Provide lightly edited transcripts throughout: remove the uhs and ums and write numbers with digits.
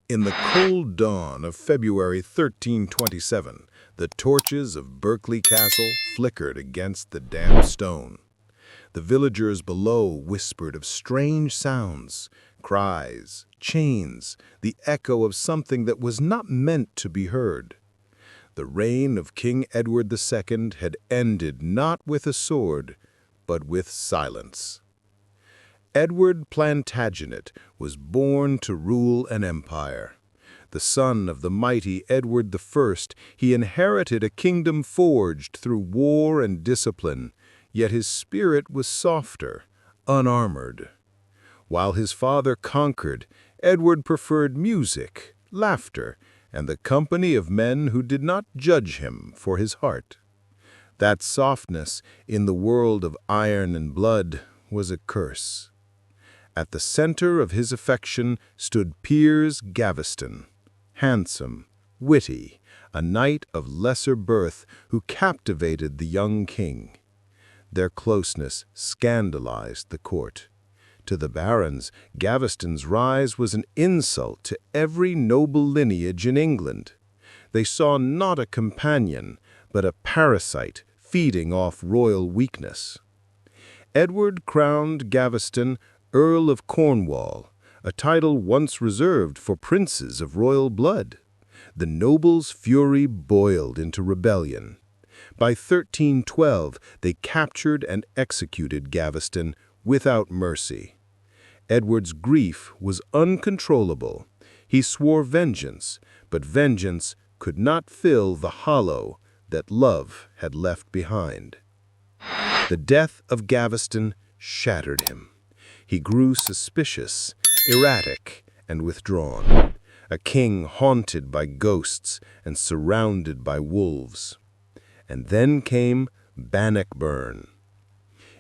In the cold dawn of February 1327, the torches of Berkeley Castle flickered against the damp stone. The villagers below whispered of strange sounds, cries, chains, the echo of something that was not meant to be heard. The reign of King Edward II had ended not with a sword, but with silence. Edward Plantagenet was born to rule an empire. The son of the mighty Edward I, he inherited a kingdom forged through war and discipline, yet his spirit was softer, unarmored. While his father conquered, Edward preferred music, laughter, and the company of men who did not judge him for his heart. That softness, in the world of iron and blood, was a curse. At the center of his affection stood Piers Gaveston, handsome, witty, a knight of lesser birth who captivated the young king. Their closeness scandalized the court. To the barons, Gaveston's rise was an insult to every noble lineage in England. They saw not a companion, but a parasite feeding off royal weakness. Edward crowned Gaveston Earl of Cornwall, a title once reserved for princes of royal blood. The nobles' fury boiled into rebellion. By 1312, they captured and executed Gaveston without mercy. Edward's grief was uncontrollable. He swore vengeance, but vengeance could not fill the hollow that love had left behind. The death of Gaveston shattered him. He grew suspicious, erratic, and withdrawn, a king haunted by ghosts and surrounded by wolves. And then came Bannockburn.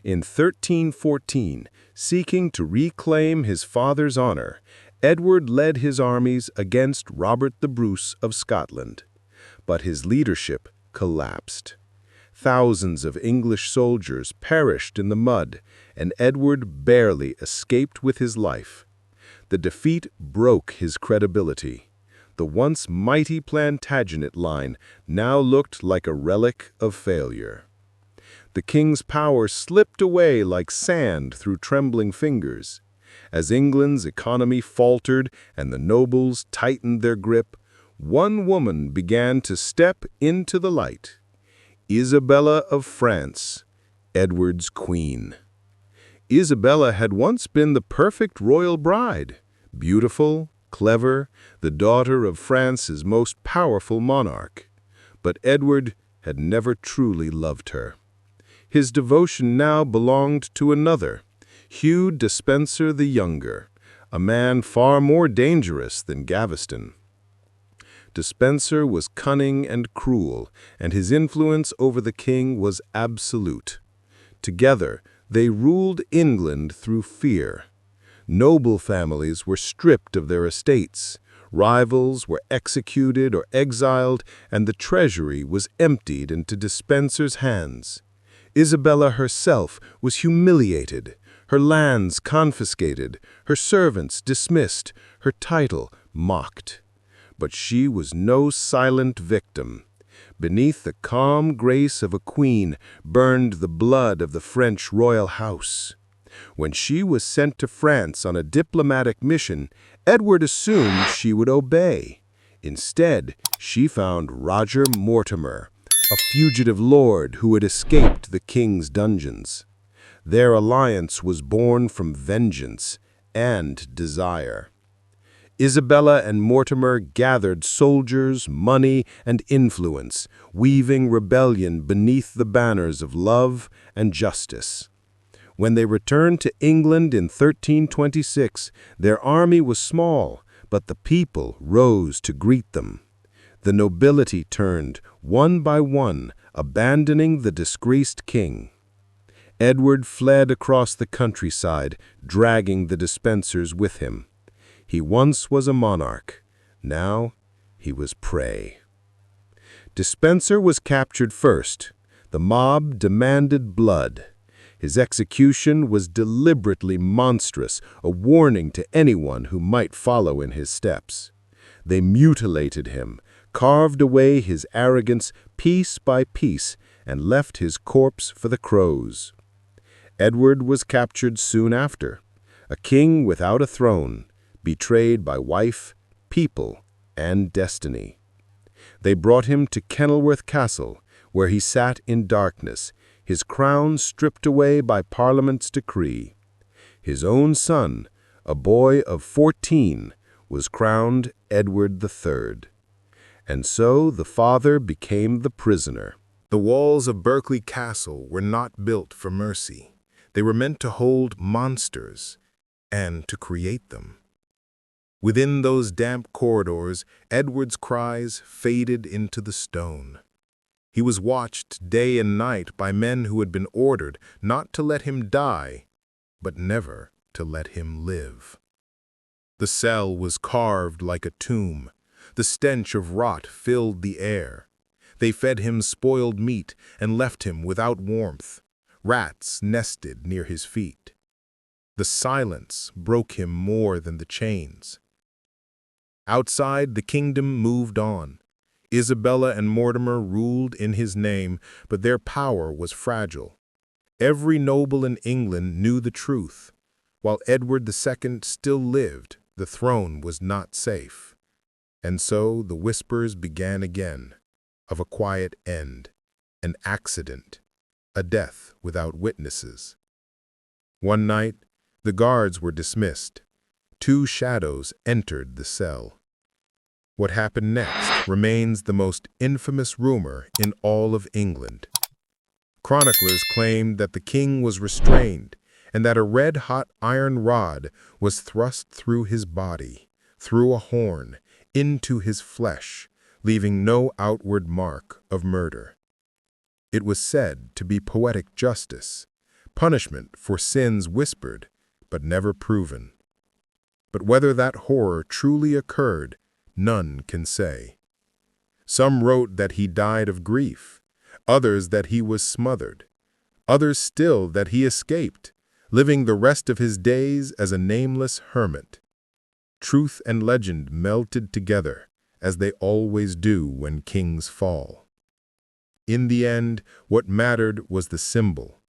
In 1314, seeking to reclaim his father's honor, Edward led his armies against Robert the Bruce of Scotland. But his leadership collapsed. Thousands of English soldiers perished in the mud, and Edward barely escaped with his life. The defeat broke his credibility. The once mighty Plantagenet line now looked like a relic of failure. The king's power slipped away like sand through trembling fingers. As England's economy faltered and the nobles tightened their grip, one woman began to step into the light. Isabella of France, Edward's queen. Isabella had once been the perfect royal bride, beautiful, clever, the daughter of France's most powerful monarch. But Edward had never truly loved her. His devotion now belonged to another, Hugh Despenser the Younger, a man far more dangerous than Gaveston. Despenser was cunning and cruel, and his influence over the king was absolute. Together, they ruled England through fear. Noble families were stripped of their estates, rivals were executed or exiled, and the treasury was emptied into Despenser's hands. Isabella herself was humiliated, her lands confiscated, her servants dismissed, her title mocked. But she was no silent victim. Beneath the calm grace of a queen burned the blood of the French royal house. When she was sent to France on a diplomatic mission, Edward assumed she would obey. Instead, she found Roger Mortimer, a fugitive lord who had escaped the king's dungeons. Their alliance was born from vengeance and desire. Isabella and Mortimer gathered soldiers, money, and influence, weaving rebellion beneath the banners of love and justice. When they returned to England in 1326, their army was small, but the people rose to greet them. The nobility turned, one by one, abandoning the disgraced king. Edward fled across the countryside, dragging the Despensers with him. He once was a monarch. Now he was prey. Despenser was captured first. The mob demanded blood. His execution was deliberately monstrous, a warning to anyone who might follow in his steps. They mutilated him, carved away his arrogance piece by piece, and left his corpse for the crows. Edward was captured soon after, a king without a throne, betrayed by wife, people, and destiny. They brought him to Kenilworth Castle, where he sat in darkness, his crown stripped away by Parliament's decree. His own son, a boy of 14, was crowned Edward III. And so the father became the prisoner. The walls of Berkeley Castle were not built for mercy. They were meant to hold monsters and to create them. Within those damp corridors, Edward's cries faded into the stone. He was watched day and night by men who had been ordered not to let him die, but never to let him live. The cell was carved like a tomb. The stench of rot filled the air. They fed him spoiled meat and left him without warmth. Rats nested near his feet. The silence broke him more than the chains. Outside, the kingdom moved on. Isabella and Mortimer ruled in his name, but their power was fragile. Every noble in England knew the truth. While Edward II still lived, the throne was not safe. And so the whispers began again, of a quiet end, an accident, a death without witnesses. One night, the guards were dismissed. Two shadows entered the cell. What happened next remains the most infamous rumor in all of England. Chroniclers claimed that the king was restrained and that a red-hot iron rod was thrust through his body, through a horn, into his flesh, leaving no outward mark of murder. It was said to be poetic justice, punishment for sins whispered but never proven. But whether that horror truly occurred, none can say. Some wrote that he died of grief, others that he was smothered, others still that he escaped, living the rest of his days as a nameless hermit. Truth and legend melted together, as they always do when kings fall. In the end, what mattered was the symbol,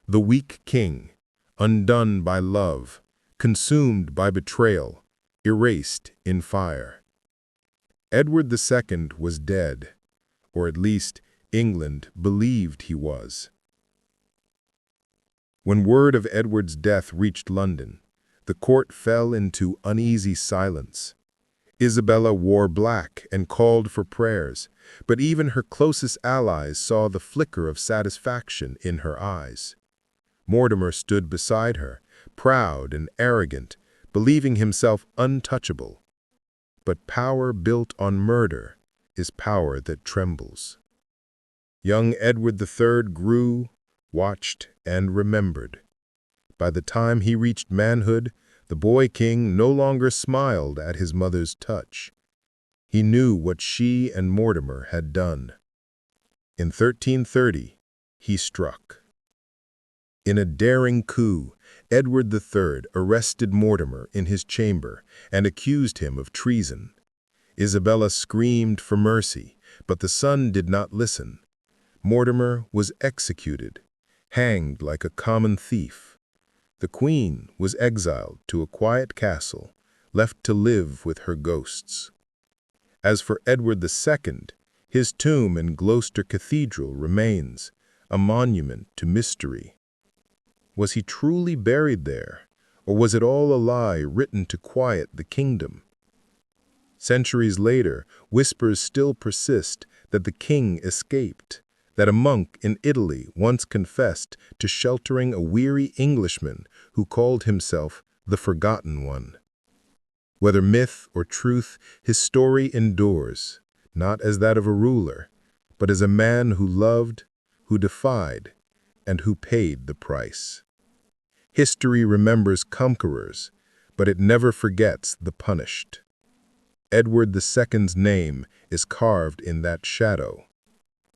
the weak king, undone by love, consumed by betrayal, erased in fire. Edward II was dead, or at least England believed he was. When word of Edward's death reached London, the court fell into uneasy silence. Isabella wore black and called for prayers, but even her closest allies saw the flicker of satisfaction in her eyes. Mortimer stood beside her, proud and arrogant, believing himself untouchable. But power built on murder is power that trembles. Young Edward III grew, watched, and remembered. By the time he reached manhood, the boy king no longer smiled at his mother's touch. He knew what she and Mortimer had done. In 1330, he struck. In a daring coup, Edward III arrested Mortimer in his chamber and accused him of treason. Isabella screamed for mercy, but the son did not listen. Mortimer was executed, hanged like a common thief. The queen was exiled to a quiet castle, left to live with her ghosts. As for Edward II, his tomb in Gloucester Cathedral remains, a monument to mystery. Was he truly buried there, or was it all a lie written to quiet the kingdom? Centuries later, whispers still persist that the king escaped, that a monk in Italy once confessed to sheltering a weary Englishman who called himself the Forgotten One. Whether myth or truth, his story endures, not as that of a ruler, but as a man who loved, who defied, and who paid the price. History remembers conquerors, but it never forgets the punished. Edward II's name is carved in that shadow.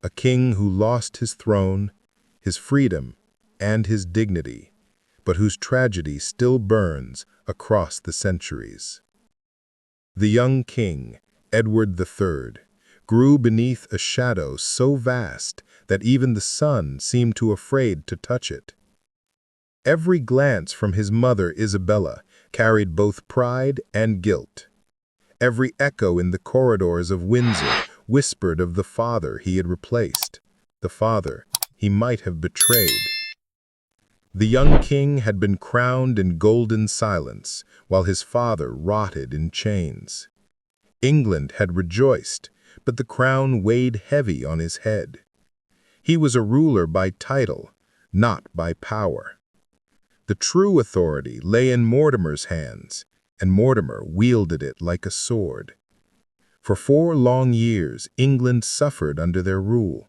A king who lost his throne, his freedom, and his dignity, but whose tragedy still burns across the centuries. The young king, Edward III, grew beneath a shadow so vast that even the sun seemed too afraid to touch it. Every glance from his mother Isabella carried both pride and guilt. Every echo in the corridors of Windsor whispered of the father he had replaced, the father he might have betrayed. The young king had been crowned in golden silence, while his father rotted in chains. England had rejoiced, but the crown weighed heavy on his head. He was a ruler by title, not by power. The true authority lay in Mortimer's hands, and Mortimer wielded it like a sword. For 4 long years, England suffered under their rule.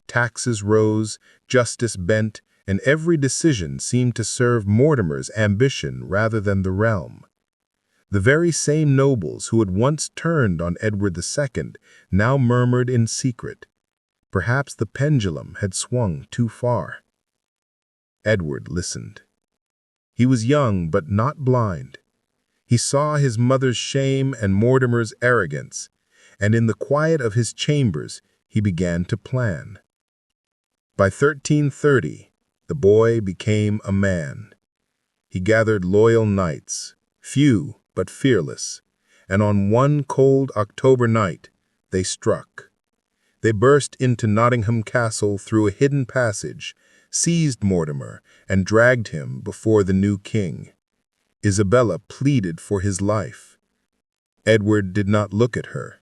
Taxes rose, justice bent, and every decision seemed to serve Mortimer's ambition rather than the realm. The very same nobles who had once turned on Edward II now murmured in secret. Perhaps the pendulum had swung too far. Edward listened. He was young but not blind. He saw his mother's shame and Mortimer's arrogance, and in the quiet of his chambers he began to plan. By 1330, the boy became a man. He gathered loyal knights, few but fearless, and on one cold October night they struck. They burst into Nottingham Castle through a hidden passage, seized Mortimer, and dragged him before the new king. Isabella pleaded for his life. Edward did not look at her.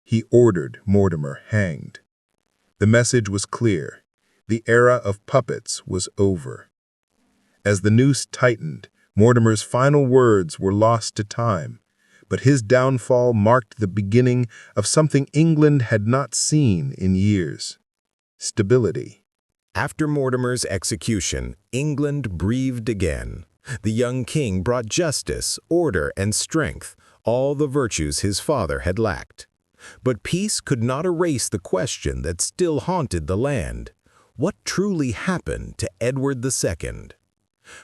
He ordered Mortimer hanged. The message was clear. The era of puppets was over. As the noose tightened, Mortimer's final words were lost to time, but his downfall marked the beginning of something England had not seen in years: stability. After Mortimer's execution, England breathed again. The young king brought justice, order, and strength, all the virtues his father had lacked. But peace could not erase the question that still haunted the land. What truly happened to Edward II?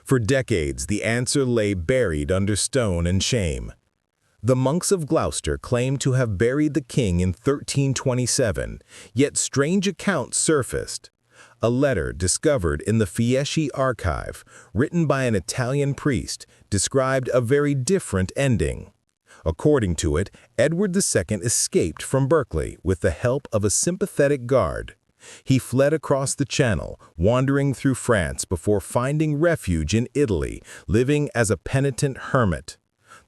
For decades, the answer lay buried under stone and shame. The monks of Gloucester claimed to have buried the king in 1327, yet strange accounts surfaced. A letter discovered in the Fieschi archive, written by an Italian priest, described a very different ending. According to it, Edward II escaped from Berkeley with the help of a sympathetic guard. He fled across the Channel, wandering through France before finding refuge in Italy, living as a penitent hermit.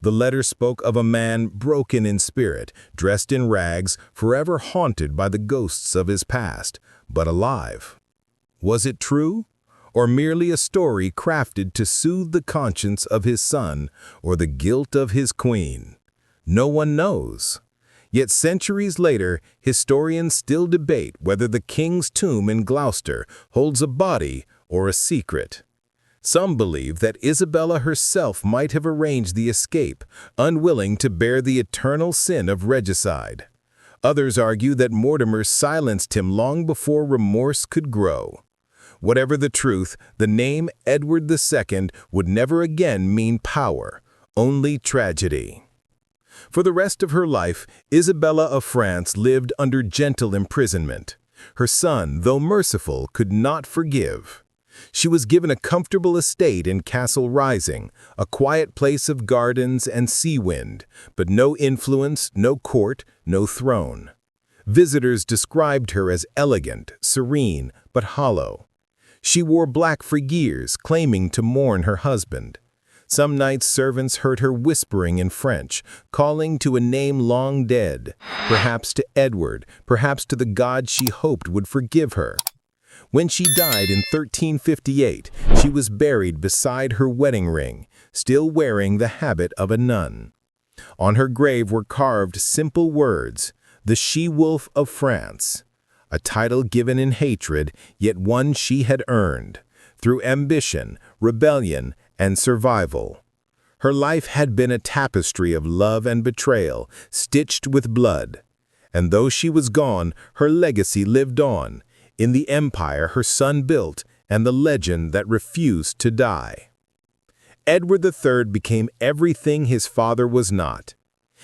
The letter spoke of a man broken in spirit, dressed in rags, forever haunted by the ghosts of his past, but alive. Was it true, or merely a story crafted to soothe the conscience of his son or the guilt of his queen? No one knows. Yet centuries later, historians still debate whether the king's tomb in Gloucester holds a body or a secret. Some believe that Isabella herself might have arranged the escape, unwilling to bear the eternal sin of regicide. Others argue that Mortimer silenced him long before remorse could grow. Whatever the truth, the name Edward II would never again mean power, only tragedy. For the rest of her life, Isabella of France lived under gentle imprisonment. Her son, though merciful, could not forgive. She was given a comfortable estate in Castle Rising, a quiet place of gardens and sea wind, but no influence, no court, no throne. Visitors described her as elegant, serene, but hollow. She wore black for years, claiming to mourn her husband. Some nights servants heard her whispering in French, calling to a name long dead, perhaps to Edward, perhaps to the God she hoped would forgive her. When she died in 1358, she was buried beside her wedding ring, still wearing the habit of a nun. On her grave were carved simple words, "The She-Wolf of France," a title given in hatred, yet one she had earned, through ambition, rebellion, and survival. Her life had been a tapestry of love and betrayal, stitched with blood. And though she was gone, her legacy lived on, in the empire her son built and the legend that refused to die. Edward III became everything his father was not.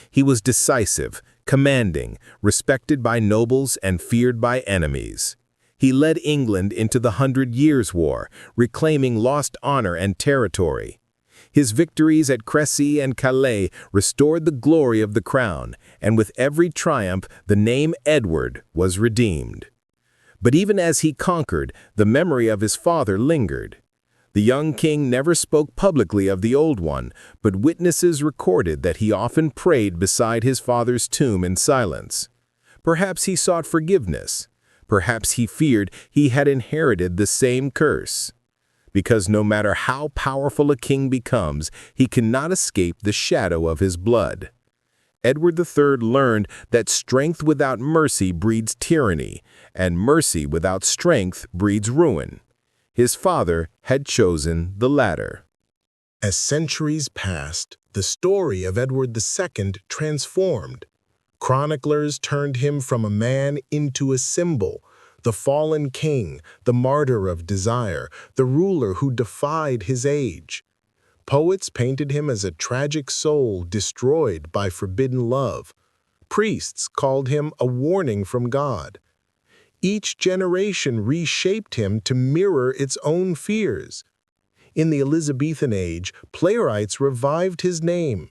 He was decisive, commanding, respected by nobles and feared by enemies. He led England into the 100 Years' War, reclaiming lost honor and territory. His victories at Crécy and Calais restored the glory of the crown, and with every triumph, the name Edward was redeemed. But even as he conquered, the memory of his father lingered. The young king never spoke publicly of the old one, but witnesses recorded that he often prayed beside his father's tomb in silence. Perhaps he sought forgiveness. Perhaps he feared he had inherited the same curse. Because no matter how powerful a king becomes, he cannot escape the shadow of his blood. Edward III learned that strength without mercy breeds tyranny, and mercy without strength breeds ruin. His father had chosen the latter. As centuries passed, the story of Edward II transformed. Chroniclers turned him from a man into a symbol, the fallen king, the martyr of desire, the ruler who defied his age. Poets painted him as a tragic soul destroyed by forbidden love. Priests called him a warning from God. Each generation reshaped him to mirror its own fears. In the Elizabethan age, playwrights revived his name.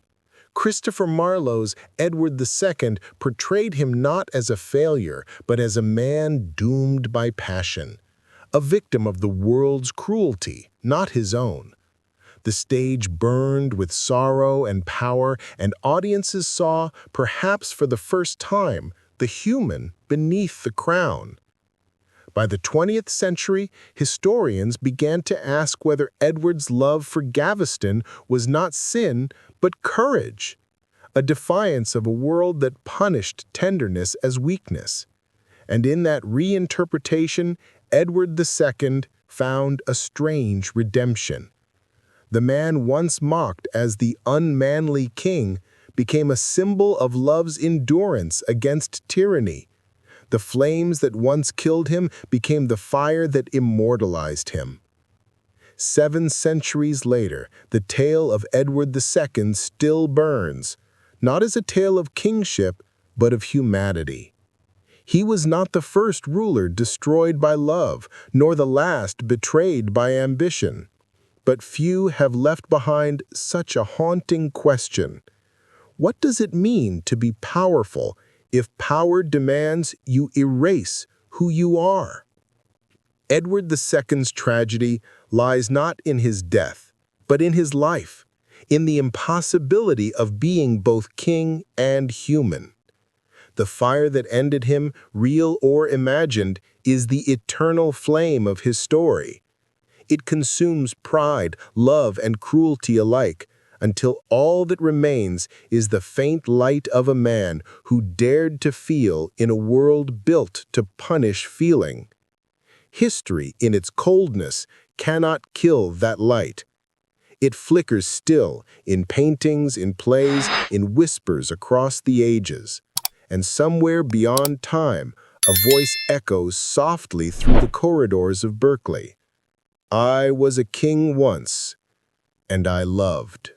Christopher Marlowe's Edward II portrayed him not as a failure, but as a man doomed by passion, a victim of the world's cruelty, not his own. The stage burned with sorrow and power, and audiences saw, perhaps for the first time, the human beneath the crown. By the 20th century, historians began to ask whether Edward's love for Gaveston was not sin, but courage, a defiance of a world that punished tenderness as weakness. And in that reinterpretation, Edward II found a strange redemption. The man once mocked as the unmanly king became a symbol of love's endurance against tyranny. The flames that once killed him became the fire that immortalized him. 7 centuries later, the tale of Edward II still burns, not as a tale of kingship, but of humanity. He was not the first ruler destroyed by love, nor the last betrayed by ambition. But few have left behind such a haunting question. What does it mean to be powerful if power demands you erase who you are? Edward II's tragedy lies not in his death, but in his life, in the impossibility of being both king and human. The fire that ended him, real or imagined, is the eternal flame of his story. It consumes pride, love, and cruelty alike, until all that remains is the faint light of a man who dared to feel in a world built to punish feeling. History, in its coldness, cannot kill that light. It flickers still, in paintings, in plays, in whispers across the ages. And somewhere beyond time, a voice echoes softly through the corridors of Berkeley. I was a king once, and I loved.